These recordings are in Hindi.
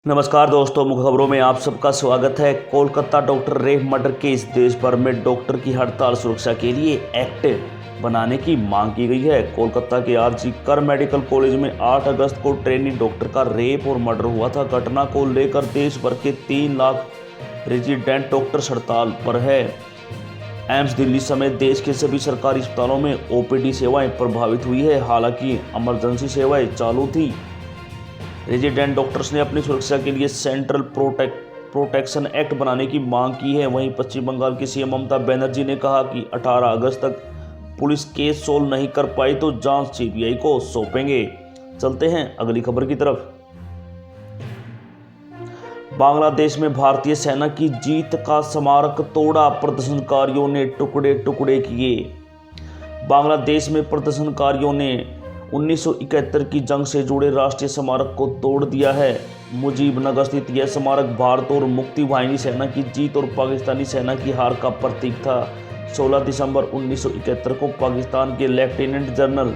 नमस्कार दोस्तों, मुख्य खबरों में आप सबका स्वागत है। Kolkata doctor rape murder case, देश भर में डॉक्टर की हड़ताल सुरक्षा के लिए एक्ट बनाने की मांग की गई है। कोलकाता के आरजी कर मेडिकल कॉलेज में 8 अगस्त को ट्रेनी डॉक्टर का रेप और मर्डर हुआ था। घटना को लेकर देश भर के 3 लाख रेजिडेंट डॉक्टर्स हड़ताल पर है। एम्स दिल्ली समेत देश के सभी सरकारी अस्पतालों में ओपीडी सेवाएं प्रभावित हुई है। हालांकि इमरजेंसी सेवाएं चालू थी। रेजिडेंट डॉक्टर्स ने अपनी सुरक्षा के लिए सेंट्रल प्रोटेक्शन एक्ट बनाने की मांग की है। वहीं पश्चिम बंगाल की सीएम ममता बनर्जी ने कहा कि 18 अगस्त तक पुलिस केस सोल्व नहीं कर पाई तो जांच सीबीआई को सौंपेंगे। चलते हैं अगली खबर की तरफ। बांग्लादेश में भारतीय सेना की जीत का स्मारक तोड़ा, प्रदर्शनकारियों ने टुकड़े टुकड़े किए। बांग्लादेश में प्रदर्शनकारियों ने 1971 की जंग से जुड़े राष्ट्रीय स्मारक को तोड़ दिया है। मुजीबनगर स्थित यह स्मारक भारत और मुक्ति वाहिनी सेना की जीत और पाकिस्तानी सेना की हार का प्रतीक था। 16 दिसंबर 1971 को पाकिस्तान के लेफ्टिनेंट जनरल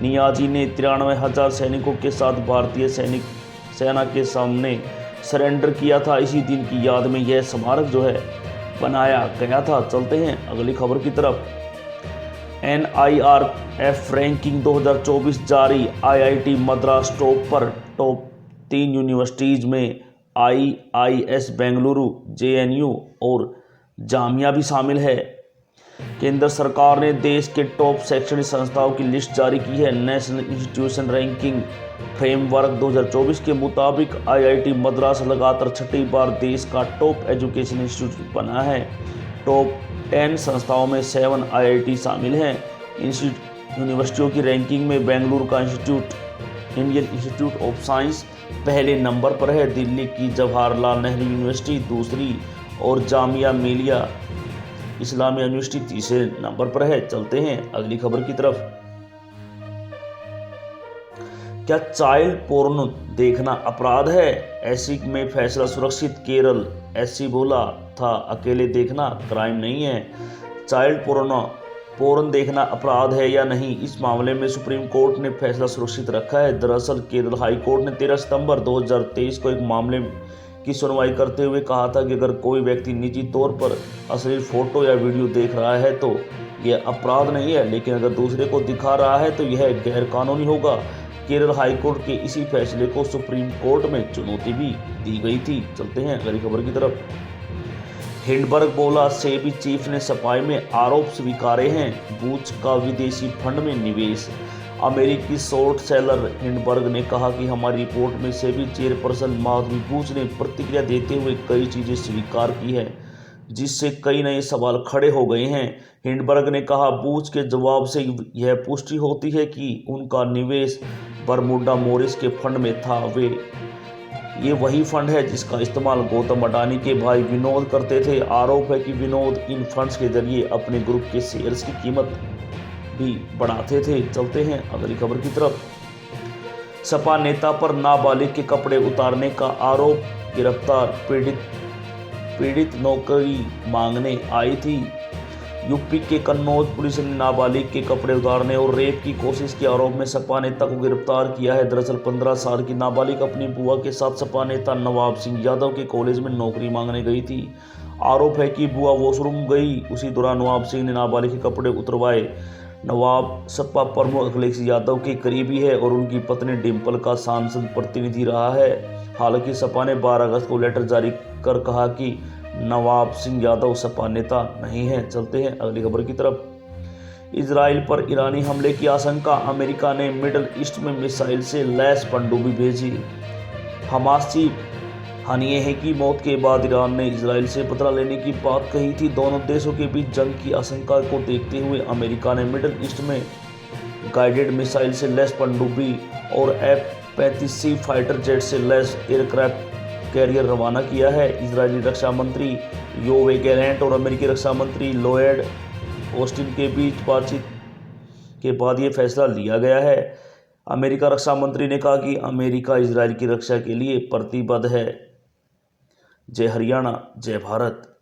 नियाजी ने 93,000 सैनिकों के साथ भारतीय सेना के सामने सरेंडर किया था। इसी दिन की याद में यह स्मारक बनाया गया था। चलते हैं अगली खबर की तरफ। NIRF रैंकिंग 2024 जारी। IIT मद्रास टॉप 3 यूनिवर्सिटीज़ में IIS बेंगलुरु, JNU और जामिया भी शामिल है। केंद्र सरकार ने देश के टॉप शैक्षणिक संस्थाओं की लिस्ट जारी की है। नेशनल इंस्टीट्यूशन रैंकिंग फ्रेमवर्क 2024 के मुताबिक IIT मद्रास लगातार छठी बार देश का टॉप एजुकेशन इंस्टीट्यूट बना है। टॉप 10 संस्थाओं में 7 IIT शामिल हैं। यूनिवर्सिटियों की रैंकिंग में बेंगलुरु का इंडियन इंस्टीट्यूट ऑफ साइंस पहले नंबर पर है। दिल्ली की जवाहरलाल नेहरू यूनिवर्सिटी दूसरी और जामिया मिलिया इस्लामिया यूनिवर्सिटी तीसरे नंबर पर है। चलते हैं अगली खबर की तरफ। क्या चाइल्ड पोर्न देखना अपराध है? एससी में फैसला सुरक्षित। केरल एससी बोला था अकेले देखना क्राइम नहीं है। चाइल्ड पोर्न देखना अपराध है या नहीं, इस मामले में सुप्रीम कोर्ट ने फैसला सुरक्षित रखा है। दरअसल केरल हाई कोर्ट ने 13 सितंबर 2023 को एक मामले की सुनवाई करते हुए कहा था कि अगर कोई व्यक्ति निजी तौर पर अश्लील फोटो या वीडियो देख रहा है तो यह अपराध नहीं है, लेकिन अगर दूसरे को दिखा रहा है तो यह गैरकानूनी होगा। केरल हाईकोर्ट के इसी फैसले को सुप्रीम कोर्ट में चुनौती भी दी गई थी। चलते हैं अगली खबर की तरफ। हिंडबर्ग बोला सेबी चीफ ने सफाई में आरोप स्वीकारे हैं। बूच का विदेशी फंड में निवेश। अमेरिकी शॉर्ट सेलर हिंडबर्ग ने कहा कि हमारी रिपोर्ट में सेबी चेयरपर्सन माधवी बूच ने प्रतिक्रिया देते हुए कई चीजें स्वीकार की है, जिससे कई नए सवाल खड़े हो गए हैं। हिंडबर्ग ने कहा बूच के जवाब से यह पुष्टि होती है कि उनका निवेश बरमूडा मोरिस के फंड में था। ये वही फंड है जिसका इस्तेमाल गौतम अडानी के भाई विनोद करते थे। आरोप है कि विनोद इन फंड्स के जरिए अपने ग्रुप के शेयर्स की कीमत भी बढ़ाते थे। चलते हैं अगली खबर की तरफ। सपा नेता पर नाबालिग के कपड़े उतारने का आरोप, गिरफ्तार। पीड़ित नौकरी मांगने आई थी। यूपी के कन्नौज पुलिस ने नाबालिग के कपड़े उतारने और रेप की कोशिश के आरोप में सपा नेता को गिरफ्तार किया है। दरअसल 15 साल की नाबालिग अपनी बुआ के साथ सपा नेता नवाब सिंह यादव के कॉलेज में नौकरी मांगने गई थी। आरोप है कि बुआ वॉशरूम गई, उसी दौरान नवाब सिंह ने नाबालिग के कपड़े उतरवाए। नवाब सपा प्रमुख अखिलेश यादव के करीबी है और उनकी पत्नी डिम्पल का सांसद प्रतिनिधि रहा है। हालांकि सपा ने 12 अगस्त को लेटर जारी कर कहा कि नवाब सिंह यादव सपा नेता नहीं है। चलते हैं अगली खबर की तरफ। इजराइल पर ईरानी हमले की आशंका। अमेरिका ने मिडल ईस्ट में मिसाइल से लैस पनडुब्बी भेजी। हमास चीफ हनिये की मौत के बाद ईरान ने इजराइल से बदला लेने की बात कही थी। दोनों देशों के बीच जंग की आशंका को देखते हुए अमेरिका ने मिडल ईस्ट में गाइडेड मिसाइल से लैस पनडुब्बी और F-35C फाइटर जेट से लैस एयरक्राफ्ट कैरियर रवाना किया है। इजरायली रक्षा मंत्री योवे गैलेंट और अमेरिकी रक्षा मंत्री लॉयड ऑस्टिन के बीच बातचीत के बाद यह फैसला लिया गया है। अमेरिका रक्षा मंत्री ने कहा कि अमेरिका इजरायल की रक्षा के लिए प्रतिबद्ध है। जय हरियाणा, जय भारत।